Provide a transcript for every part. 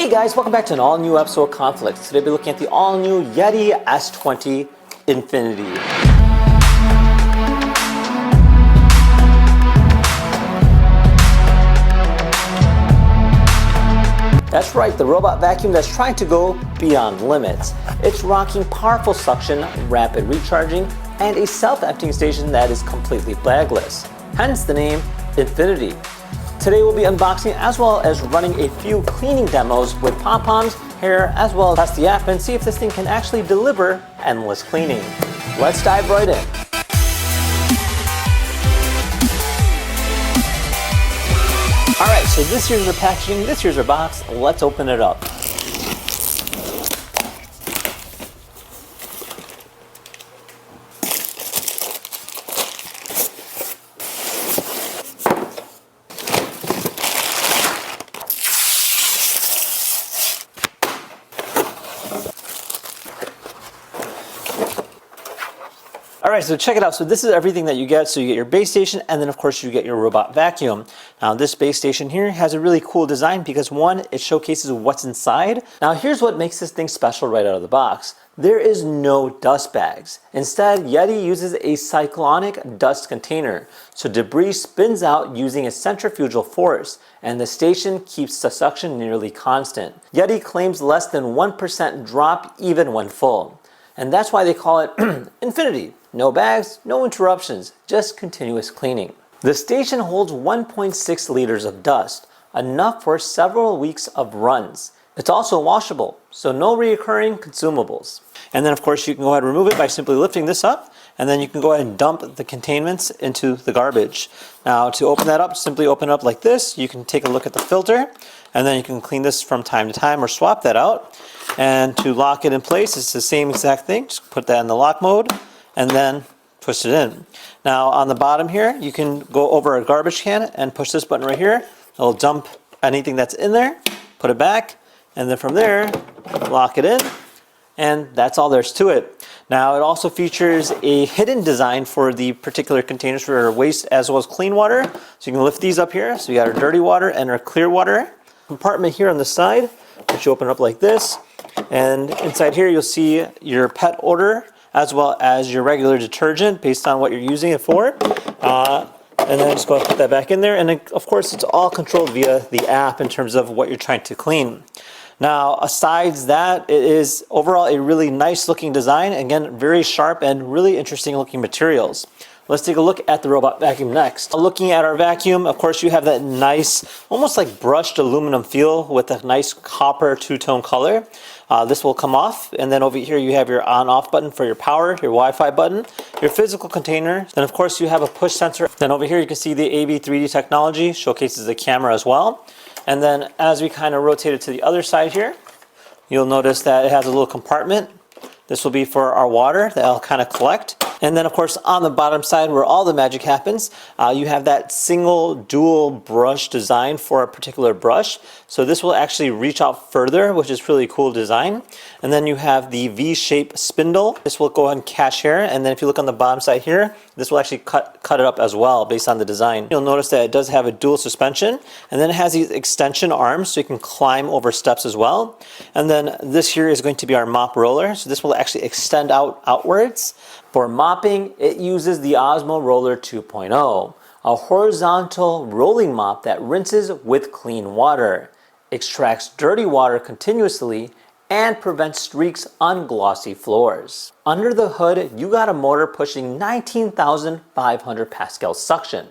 Hey guys, welcome back to an all-new episode of KhanFlicks. Today we'll be looking at the all-new Yeedi S20 Infinity. That's right, the robot vacuum that's trying to go beyond limits. It's rocking powerful suction, rapid recharging, and a self-emptying station that is completely bagless. Hence the name Infinity. Today we'll be unboxing as well as running a few cleaning demos with pom-poms, hair, as well as test the app and see if this thing can actually deliver endless cleaning. Let's dive right in. Alright, so this here's our packaging, this here's our box. Let's open it up. Alright, so check it out. So this is everything that you get. So you get your base station and then of course you get your robot vacuum. Now this base station here has a really cool design because one, it showcases what's inside. Now here's what makes this thing special right out of the box. There is no dust bags. Instead, Yeedi uses a cyclonic dust container. So debris spins out using a centrifugal force and the station keeps the suction nearly constant. Yeedi claims less than 1% drop even when full. And that's why they call it Infinity. No bags, no interruptions, just continuous cleaning. The station holds 1.6 liters of dust, enough for several weeks of runs. It's also washable, so no reoccurring consumables. And then of course you can go ahead and remove it by simply lifting this up, and then you can go ahead and dump the containments into the garbage. Now to open that up, simply open it up like this. You can take a look at the filter, and then you can clean this from time to time or swap that out. And to lock it in place, it's the same exact thing. Just put that in the lock mode and then push it in. Now on the bottom here, you can go over a garbage can and push this button right here. It'll dump anything that's in there, put it back, and then from there, lock it in, and that's all there's to it. Now it also features a hidden design for the particular containers for waste as well as clean water. So you can lift these up here. So you got our dirty water and our clear water compartment here on the side, which you open up like this. And inside here you'll see your pet odor as well as your regular detergent based on what you're using it for. And then just go ahead and put that back in there. And then, of course, it's all controlled via the app in terms of what you're trying to clean. Now, asides that, it is overall a really nice looking design. Again, very sharp and really interesting looking materials. Let's take a look at the robot vacuum next. Looking at our vacuum, of course, you have that nice, almost like brushed aluminum feel with a nice copper two-tone color. This will come off, and then over here you have your on-off button for your power, your Wi-Fi button, your physical container. Then of course you have a push sensor. Then over here you can see the AB 3D technology, showcases the camera as well. And then as we kind of rotate it to the other side here, you'll notice that it has a little compartment. This will be for our water that I'll kind of collect. And then of course on the bottom side where all the magic happens, you have that single dual brush design for a particular brush. So this will actually reach out further, which is really cool design. And then you have the V-shaped spindle. This will go ahead and catch hair. And then if you look on the bottom side here, this will actually cut it up as well based on the design. You'll notice that it does have a dual suspension, and then it has these extension arms so you can climb over steps as well. And then this here is going to be our mop roller. So this will actually extend outwards. For mopping, it uses the Osmo Roller 2.0, a horizontal rolling mop that rinses with clean water, extracts dirty water continuously, and prevents streaks on glossy floors. Under the hood, you got a motor pushing 19,500 Pascal suction,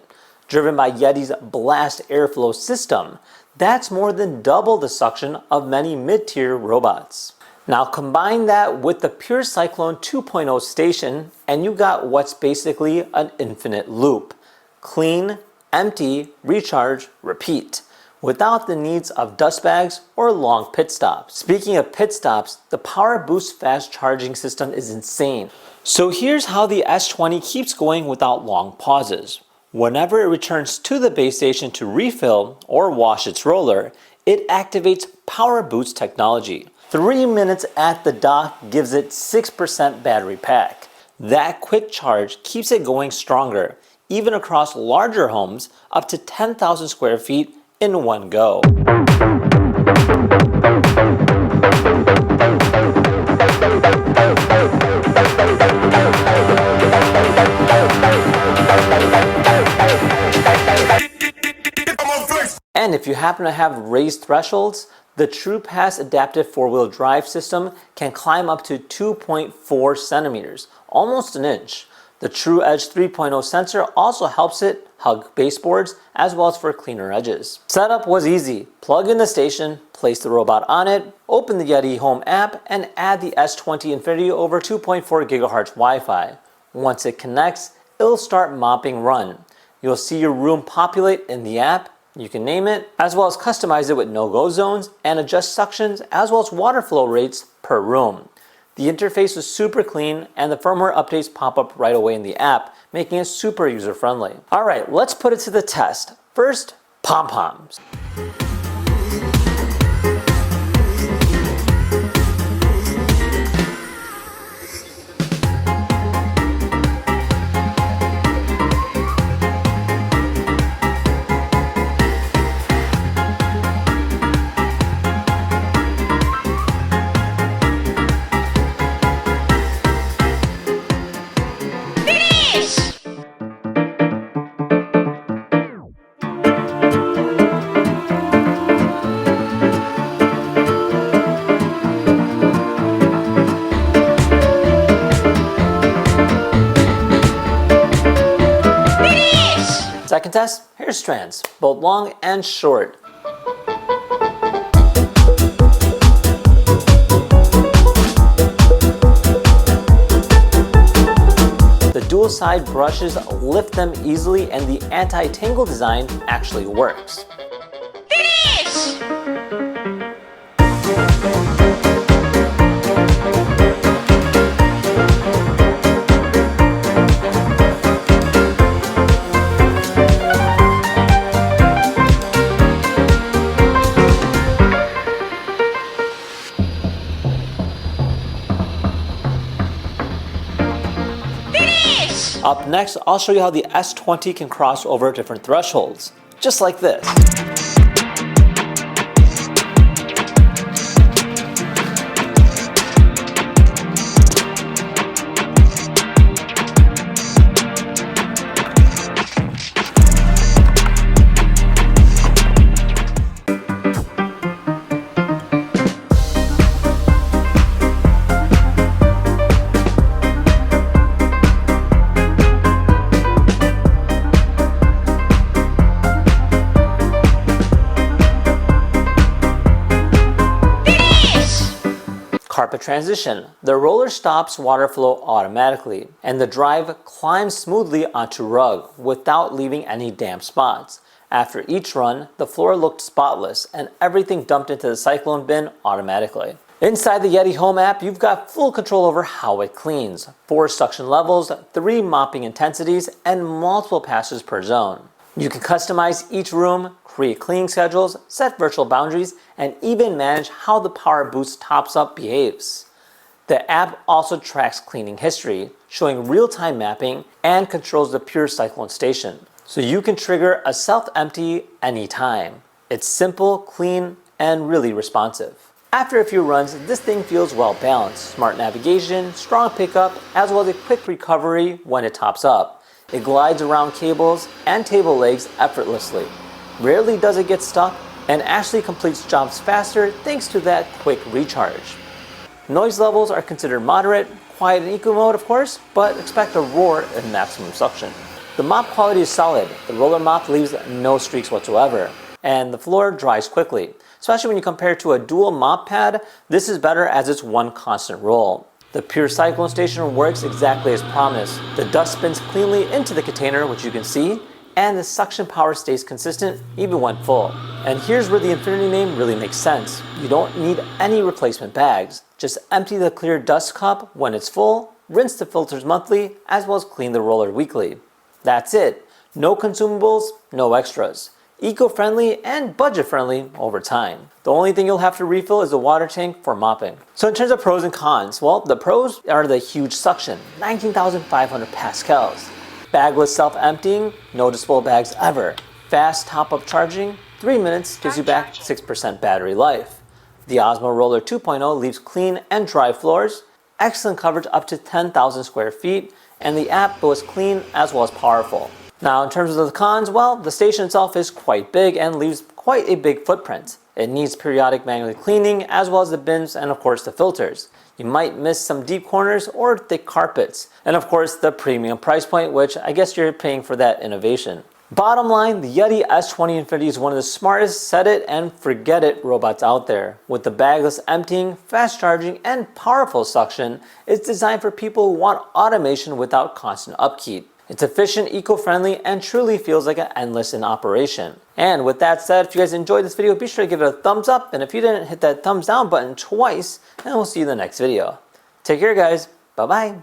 driven by Yeti's blast airflow system. That's more than double the suction of many mid-tier robots. Now combine that with the Pure Cyclone 2.0 station and you got what's basically an infinite loop. Clean, empty, recharge, repeat, without the needs of dust bags or long pit stops. Speaking of pit stops, the Power Boost fast charging system is insane. So here's how the S20 keeps going without long pauses. Whenever it returns to the base station to refill or wash its roller, it activates Power Boost technology. 3 minutes at the dock gives it 6% battery pack. That quick charge keeps it going stronger, even across larger homes up to 10,000 square feet in one go. If you happen to have raised thresholds, the True Pass adaptive 4-wheel drive system can climb up to 2.4 centimeters, almost an inch. The True Edge 3.0 sensor also helps it hug baseboards as well as for cleaner edges. Setup was easy. Plug in the station, place the robot on it, open the Yeedi Home app, and add the S20 Infinity over 2.4 gigahertz Wi-Fi. Once it connects, it'll start mopping run. You'll see your room populate in the app. You can name it, as well as customize it with no-go zones and adjust suctions as well as water flow rates per room. The interface is super clean and the firmware updates pop up right away in the app, making it super user-friendly. Alright, let's put it to the test. First, pom-poms. Second test, hair strands, both long and short. The dual side brushes lift them easily and the anti-tangle design actually works. Finish! Up next, I'll show you how the S20 can cross over different thresholds, just like this. Carpet transition. The roller stops water flow automatically, and the drive climbs smoothly onto rug without leaving any damp spots. After each run, the floor looked spotless and everything dumped into the cyclone bin automatically. Inside the Yeedi Home app, you've got full control over how it cleans. 4 suction levels, 3 mopping intensities, and multiple passes per zone. You can customize each room, create cleaning schedules, set virtual boundaries, and even manage how the Power Boost tops up behaves. The app also tracks cleaning history, showing real-time mapping, and controls the Pure Cyclone station, so you can trigger a self-empty anytime. It's simple, clean, and really responsive. After a few runs, this thing feels well balanced. Smart navigation, strong pickup, as well as a quick recovery when it tops up. It glides around cables and table legs effortlessly. Rarely does it get stuck, and actually completes jobs faster thanks to that quick recharge. Noise levels are considered moderate, quiet in eco mode of course, but expect a roar in maximum suction. The mop quality is solid. The roller mop leaves no streaks whatsoever, and the floor dries quickly. Especially when you compare it to a dual mop pad, this is better as it's one constant roll. The Pure Cyclone station works exactly as promised. The dust spins cleanly into the container, which you can see, and the suction power stays consistent even when full. And here's where the Infinity name really makes sense. You don't need any replacement bags. Just empty the clear dust cup when it's full, rinse the filters monthly, as well as clean the roller weekly. That's it. No consumables, no extras. Eco-friendly and budget-friendly over time. The only thing you'll have to refill is the water tank for mopping. So in terms of pros and cons, well, the pros are the huge suction, 19,500 pascals. Bagless self-emptying, no disposable bags ever. Fast top-up charging, 3 minutes gives you back 6% battery life. The Osmo Roller 2.0 leaves clean and dry floors, excellent coverage up to 10,000 square feet, and the app was clean as well as powerful. Now in terms of the cons, well, the station itself is quite big and leaves quite a big footprint. It needs periodic manual cleaning as well as the bins and of course the filters. You might miss some deep corners or thick carpets. And of course the premium price point, which I guess you're paying for that innovation. Bottom line, the Yeedi S20 Infinity is one of the smartest set it and forget it robots out there. With the bagless emptying, fast charging, and powerful suction, it's designed for people who want automation without constant upkeep. It's efficient, eco-friendly, and truly feels like an endless in operation. And with that said, if you guys enjoyed this video, be sure to give it a thumbs up, and if you didn't, hit that thumbs down button twice, and we'll see you in the next video. Take care guys, bye-bye.